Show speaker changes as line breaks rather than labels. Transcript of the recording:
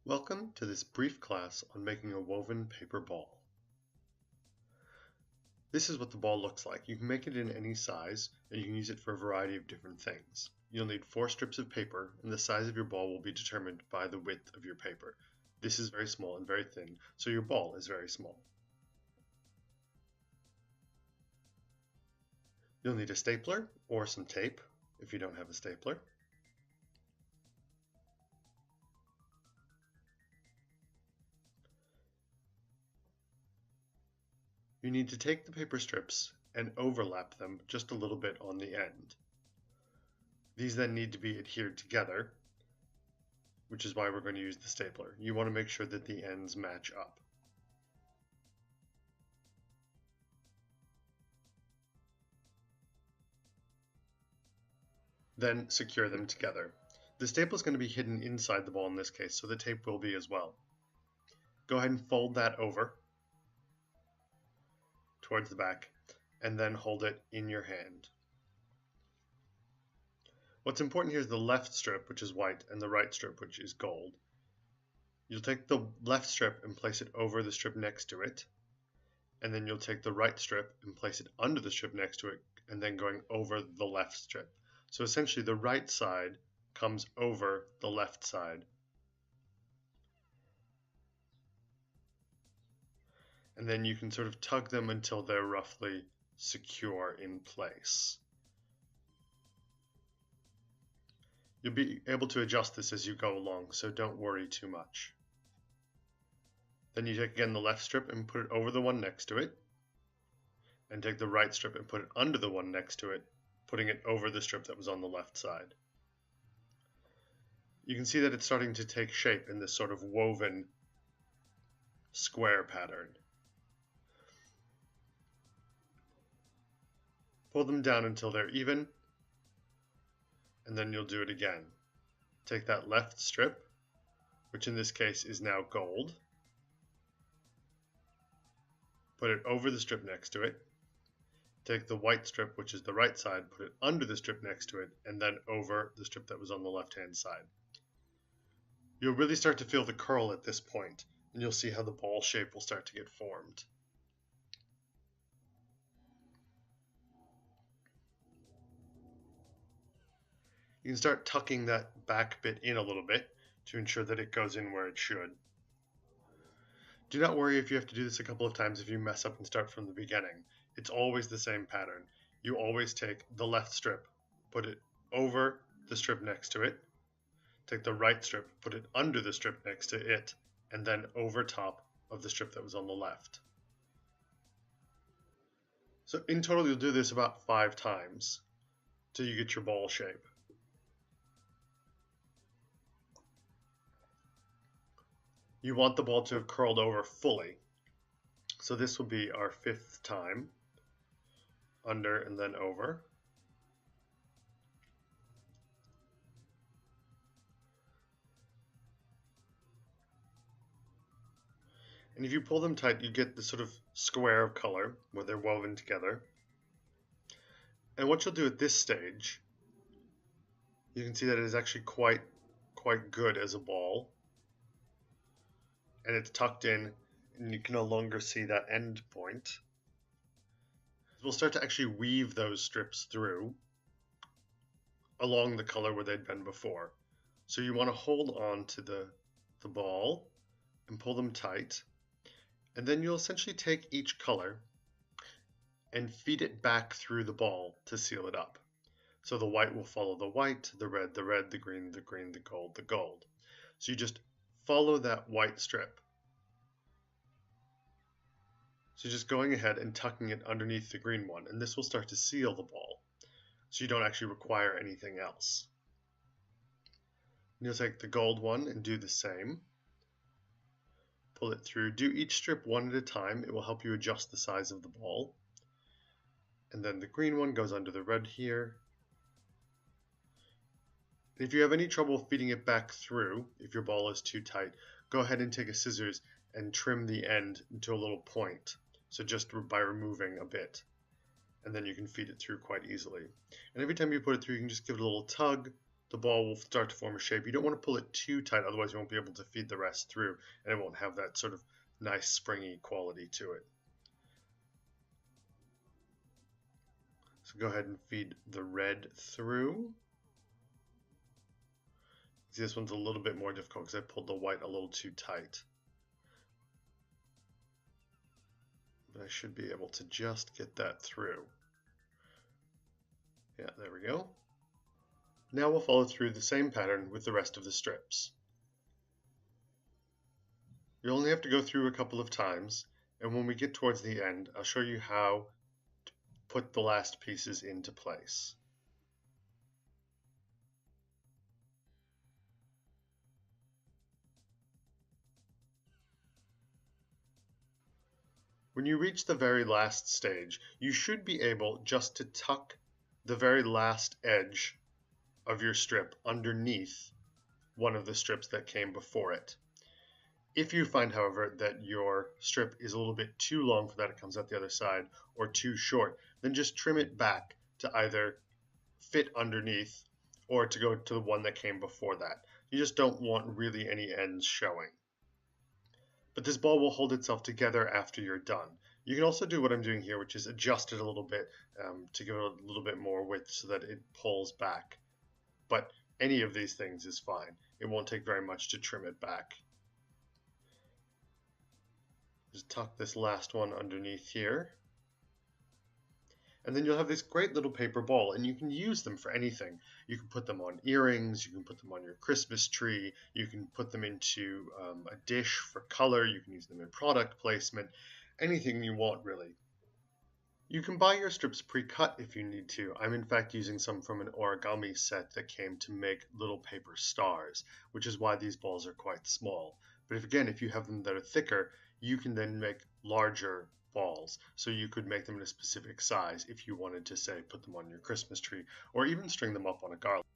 Welcome to this brief class on making a woven paper ball. This is what the ball looks like. You can make it in any size and you can use it for a variety of different things. You'll need 4 strips of paper and the size of your ball will be determined by the width of your paper. This is very small and very thin, so your ball is very small. You'll need a stapler or some tape if you don't have a stapler. You need to take the paper strips and overlap them just a little bit on the end. These then need to be adhered together, which is why we're going to use the stapler. You want to make sure that the ends match up. Then secure them together. The staple is going to be hidden inside the ball in this case, so the tape will be as well. Go ahead and fold that over towards the back and then hold it in your hand. What's important here is the left strip, which is white, and the right strip, which is gold. You'll take the left strip and place it over the strip next to it, and then you'll take the right strip and place it under the strip next to it, and then going over the left strip. So essentially the right side comes over the left side. And then you can sort of tug them until they're roughly secure in place. You'll be able to adjust this as you go along, so don't worry too much. Then you take again the left strip and put it over the one next to it, and take the right strip and put it under the one next to it, putting it over the strip that was on the left side. You can see that it's starting to take shape in this sort of woven square pattern. Pull them down until they're even, and then you'll do it again. Take that left strip, which in this case is now gold, put it over the strip next to it, take the white strip, which is the right side, put it under the strip next to it, and then over the strip that was on the left-hand side. You'll really start to feel the curl at this point, and you'll see how the ball shape will start to get formed. You can start tucking that back bit in a little bit to ensure that it goes in where it should. Do not worry if you have to do this a couple of times if you mess up and start from the beginning. It's always the same pattern. You always take the left strip, put it over the strip next to it, take the right strip, put it under the strip next to it, and then over top of the strip that was on the left. So in total you'll do this about 5 times till you get your ball shape. You want the ball to have curled over fully. So this will be our 5th time. Under and then over. And if you pull them tight, you get this sort of square of color where they're woven together. And what you'll do at this stage, you can see that it is actually quite good as a ball. And it's tucked in, and you can no longer see that end point. We'll start to actually weave those strips through along the color where they'd been before. So you want to hold on to the ball and pull them tight, and then you'll essentially take each color and feed it back through the ball to seal it up. So the white will follow the white, the red, the green, the green, the gold, the gold. So you just follow that white strip. So just going ahead and tucking it underneath the green one, and this will start to seal the ball. So you don't actually require anything else. And you'll take the gold one and do the same. Pull it through. Do each strip one at a time. It will help you adjust the size of the ball. And then the green one goes under the red here. If you have any trouble feeding it back through, if your ball is too tight, go ahead and take a scissors and trim the end into a little point. So just by removing a bit. And then you can feed it through quite easily. And every time you put it through, you can just give it a little tug the ball will start to form a shape. You don't want to pull it too tight, otherwise you won't be able to feed the rest through, and it won't have that sort of nice springy quality to it. So go ahead and feed the red through. See, this one's a little bit more difficult because I pulled the white a little too tight. But I should be able to just get that through. Yeah, there we go. Now we'll follow through the same pattern with the rest of the strips. You only have to go through a couple of times, and when we get towards the end, I'll show you how to put the last pieces into place. When you reach the very last stage, you should be able just to tuck the very last edge of your strip underneath one of the strips that came before it. If you find, however, that your strip is a little bit too long for that it comes out the other side, or too short, then just trim it back to either fit underneath or to go to the one that came before that. You just don't want really any ends showing. But this ball will hold itself together after you're done. You can also do what I'm doing here, which is adjust it a little bit to give it a little bit more width so that it pulls back. But any of these things is fine. It won't take very much to trim it back. Just tuck this last one underneath here. And then you'll have this great little paper ball, and you can use them for anything. You can put them on earrings, you can put them on your Christmas tree, you can put them into a dish for color, you can use them in product placement, anything you want really. You can buy your strips pre-cut if you need to. I'm in fact using some from an origami set that came to make little paper stars, which is why these balls are quite small. But if you have them that are thicker, you can then make larger balls. So you could make them in a specific size if you wanted to, say, put them on your Christmas tree or even string them up on a garland.